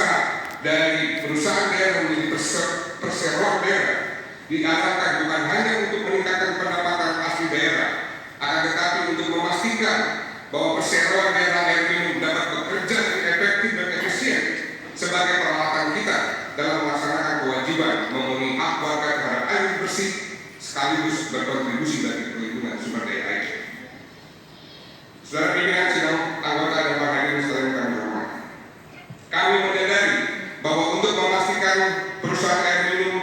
usaha dari perusahaan daerah menjadi perseroan daerah diarahkan bukan hanya untuk meningkatkan pendapatan asli daerah, akan tetapi untuk memastikan bahwa perseroan daerah air minum dapat bekerja dengan efektif dan efisien sebagai peralatan kita dalam melaksanakan kewajiban memenuhi hak warga terhadap air bersih sekaligus berkontribusi bagi perlindungan sumber daya air. Saudara pimpinan sidang, anggota dan para hadirin sekalian kami hormati, kami menyadari bahwa untuk memastikan perusahaan air minum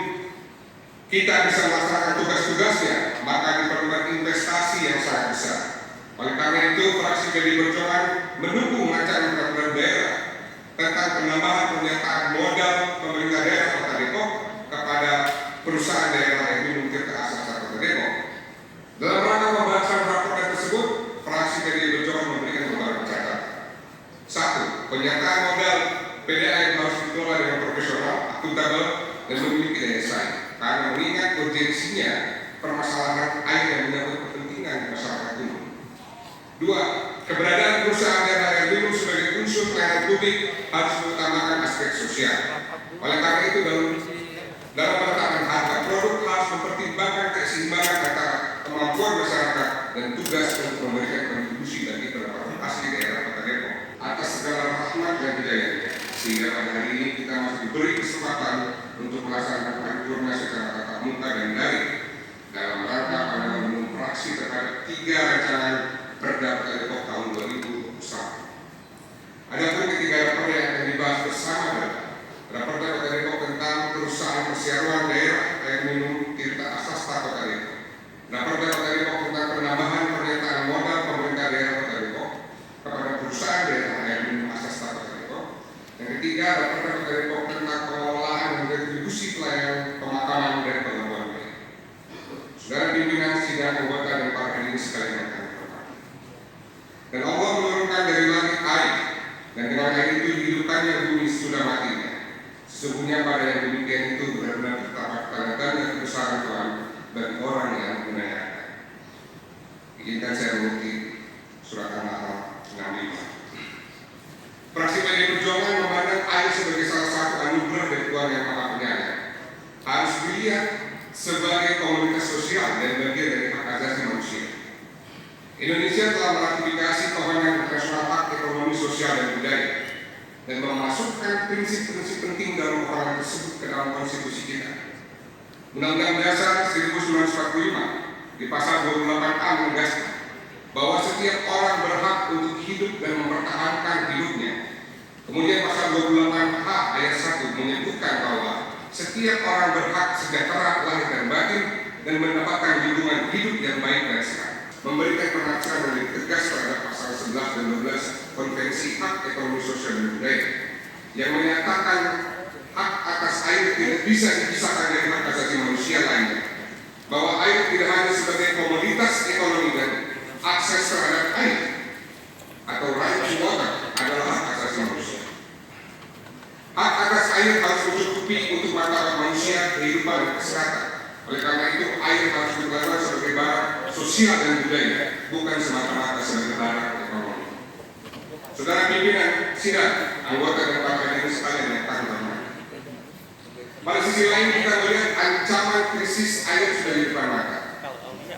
kita bisa melaksanakan tugas-tugasnya, maka diperlukan investasi yang sangat besar. Oleh karena itu, fraksi PDI Perjuangan mendukung rancangan peraturan daerah tentang penambahan pernyataan modal pemerintah daerah Kota Depok kepada perusahaan daerah air minum Tirta Aksasa Kota Depok. Dalam rangka pembahasan raportan tersebut, fraksi PDI Perjuangan memberikan beberapa catatan. 1. Pernyataan modal PDAM harus dikelola dengan profesional, akuntabel, dan memiliki daya saing, karena mengingat urgensinya permasalahan air yang menyangkut kepentingan masyarakat umum. 2. Keberadaan perusahaan daerah air minum sebagai unsur pelayanan publik harus mengutamakan aspek sosial. Oleh karena itu, dalam penetapan harga produk harus mempertimbangkan keseimbangan antara kemampuan masyarakat dan tugas untuk memberikan kontribusi bagi pendapatan asli daerah Kota Depok atas segala rahmat dan hidayahnya, sehingga pada hari ini kita masih diberi kesempatan untuk melaksanakan paripurna secara tatap muka dan daring dalam rangka pandangan umum fraksi terhadap 3 rancangan Perda Kota Depok tahun 2021. Adapun ketiga raperda yang akan dibahas bersama adalah Raperda Kota Depok tentang perusahaan perseroan daerah air minum Tirta Aksasa Kota Depok, Raperda Kota Depok tentang penambahan pernyataan modal pemerintah daerah Kota Depok kepada perusahaan daerah air minum Aksasa Kota Depok. Yang ketiga, Raperda Kota Depok tentang pengelolaan dan retribusi pelayanan pemakaman dan pengelolaan air. Saudara pimpinan sidang, anggota dan para hadirin sekalian yang kami hormati, dan Allah menurunkan dari langit air, dan dengan air itu dihidupkannya bumi sudah matinya. Sesungguhnya pada yang demikian itu benar-benar terdapat tanda-tanda kebesaran Tuhan bagi orang yang menanyakan. Izinkan saya mengutip surat Al-Nahl 65. Fraksi PDI Perjuangan memandang air sebagai salah satu anugerah dari Tuhan yang Maha Penyayang. Harus dilihat sebagai komunitas sosial dan bagian dari hak asasi manusia. Indonesia telah meratifikasi Kovenant Internasional Hak Ekonomi Sosial dan Budaya dan memasukkan prinsip-prinsip penting dalam kovenant tersebut ke dalam konstitusi kita. Undang-Undang Dasar 1945 di pasal 28A menegaskan bahwa setiap orang berhak untuk hidup dan mempertahankan hidupnya. Kemudian pasal 28H ayat 1 menyebutkan bahwa setiap orang berhak sejahtera lahir dan batin dan mendapatkan lingkungan hidup yang baik dan sehat. Memberikan penafsiran yang tegas terhadap pasal 11 dan 12 Konvensi Hak Ekonomi Sosial dan Budaya yang menyatakan hak atas air tidak bisa dipisahkan dari hak asasi manusia lainnya, bahwa air tidak hanya sebagai komoditas ekonomi dan akses terhadap air atau right to water adalah hak asasi manusia. Hak atas air harus mencukupi untuk martabat manusia, kehidupan dan kesehatan. Oleh karena itu, air harus dikelola sebagai barang sosial dan budaya, bukan semata-mata sebagai barang ekonomi. Saudara pimpinan sidang, anggota dan para hadirin sekalian yang kami hormati, pada sisi lain kita melihat ancaman krisis air sudah di depan mata.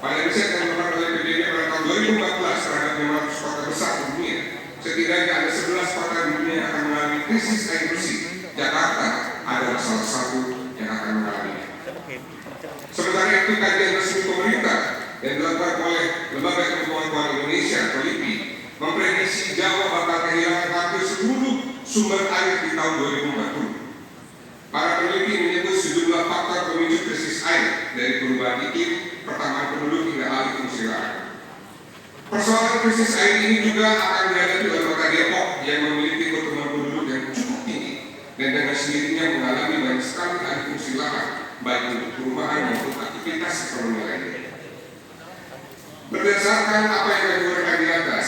Pada riset yang dilakukan oleh PBB pada tahun 2014 terhadap 500 kota besar di dunia, setidaknya ada 11 kota di dunia yang akan mengalami krisis air bersih. Jakarta adalah salah satu yang akan mengalaminya. Sementara itu, kajian resmi pemerintah yang dilakukan oleh Lembaga Kepengetahuan Indonesia atau LIPI memprediksi Jawa bakal kehilangan hampir seluruh sumber air di tahun 2040. Para peneliti menyebut sejumlah faktor pemicu krisis air, dari perubahan iklim, pertambahan penduduk hingga alih fungsi lahan. Persoalan krisis air ini juga akan dihadapi oleh Kota Depok yang memiliki pertumbuhan penduduk yang cukup tinggi dan dengan sendirinya mengalami banyak sekali alih fungsi lahan, baik untuk perumahan maupun aktivitas ekonomi lainnya. Berdasarkan apa yang diuraikan di atas,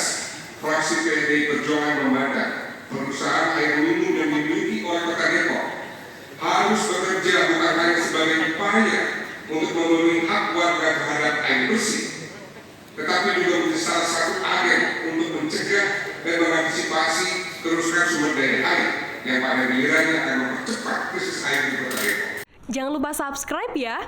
fraksi PDI Perjuangan memandang perusahaan air minum yang dimiliki oleh Kota Depok harus bekerja bukan hanya sebagai upaya untuk memenuhi hak warga terhadap air bersih, tetapi juga menjadi salah satu agen untuk mencegah dan mengantisipasi kerusakan sumber daya air yang pada gilirannya akan mempercepat krisis air di Kota Depok. Jangan lupa subscribe ya.